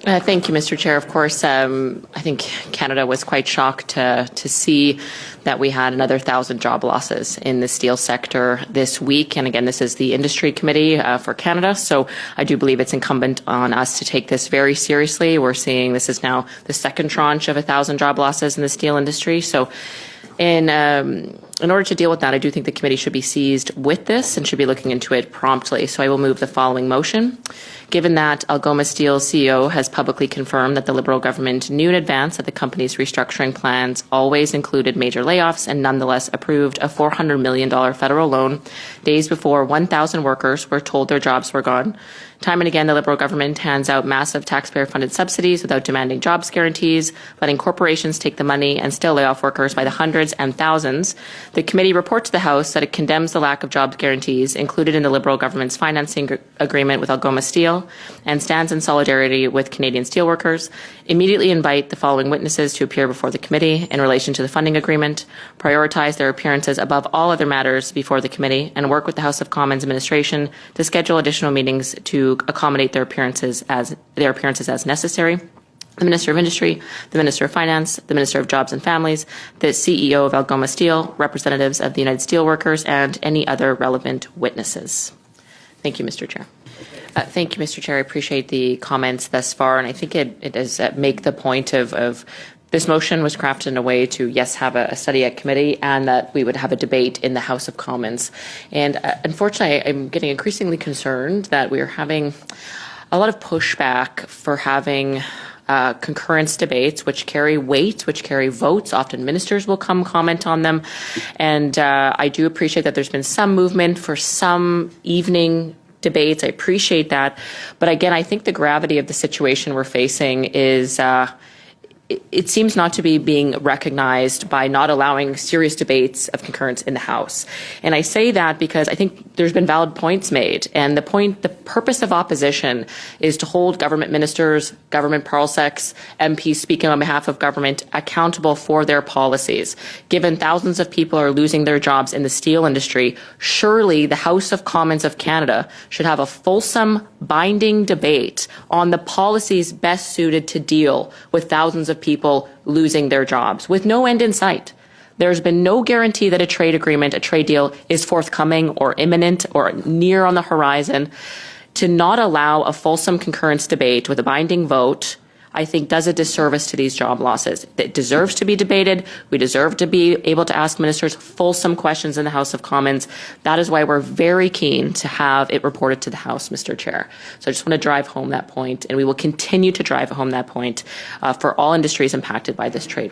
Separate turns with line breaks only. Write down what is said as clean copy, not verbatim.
Thank you, Mr. Chair. Of course, I think Canada was quite shocked to see that we had another 1,000 job losses in the steel sector this week. And again, this is the Industry Committee for Canada, so I do believe it's incumbent on us to take this very seriously. We're seeing this is now the second tranche of 1,000 job losses in the steel industry. So in order to deal with that, I do think the committee should be seized with this and should be looking into it promptly. So I will move the following motion. Given that Algoma Steel's CEO has publicly confirmed that the Liberal government knew in advance that the company's restructuring plans always included major layoffs and nonetheless approved a $400 million federal loan days before 1,000 workers were told their jobs were gone. Time and again, the Liberal government hands out massive taxpayer-funded subsidies without demanding jobs guarantees, letting corporations take the money and still lay off workers by the hundreds and thousands. The committee reports to the House that it condemns the lack of jobs guarantees included in the Liberal government's financing agreement with Algoma Steel and stands in solidarity with Canadian steelworkers. Immediately invite the following witnesses to appear before the committee in relation to the funding agreement, prioritize their appearances above all other matters before the committee, and work with the House of Commons administration to schedule additional meetings to accommodate their appearances as necessary. The Minister of Industry, the Minister of Finance, the Minister of Jobs and Families, the CEO of Algoma Steel, representatives of the United Steelworkers, and any other relevant witnesses. Thank you, Mr. Chair. Thank you, Mr. Chair. I appreciate the comments thus far, and I think it does make the point of this motion was crafted in a way to, yes, have a study at committee and that we would have a debate in the House of Commons. And unfortunately, I'm getting increasingly concerned that we are having a lot of pushback for having concurrence debates, which carry weight, which carry votes. Often ministers will come comment on them. And I do appreciate that there's been some movement for some evening debates. I appreciate that. But again, I think the gravity of the situation we're facing is it seems not to be being recognized by not allowing serious debates of concurrence in the House. And I say that because I think there's been valid points made. And the purpose of opposition is to hold government ministers, government parlsecs, MPs speaking on behalf of government accountable for their policies. Given thousands of people are losing their jobs in the steel industry, surely the House of Commons of Canada should have a fulsome, binding debate on the policies best suited to deal with thousands of people losing their jobs with no end in sight. There's been no guarantee that a trade agreement, a trade deal is forthcoming or imminent or near on the horizon. To not allow a fulsome concurrence debate with a binding vote, I think does a disservice to these job losses. It deserves to be debated. We deserve to be able to ask ministers fulsome questions in the House of Commons. That is why we're very keen to have it reported to the House, Mr. Chair. So I just want to drive home that point, and we will continue to drive home that point for all industries impacted by this trade war.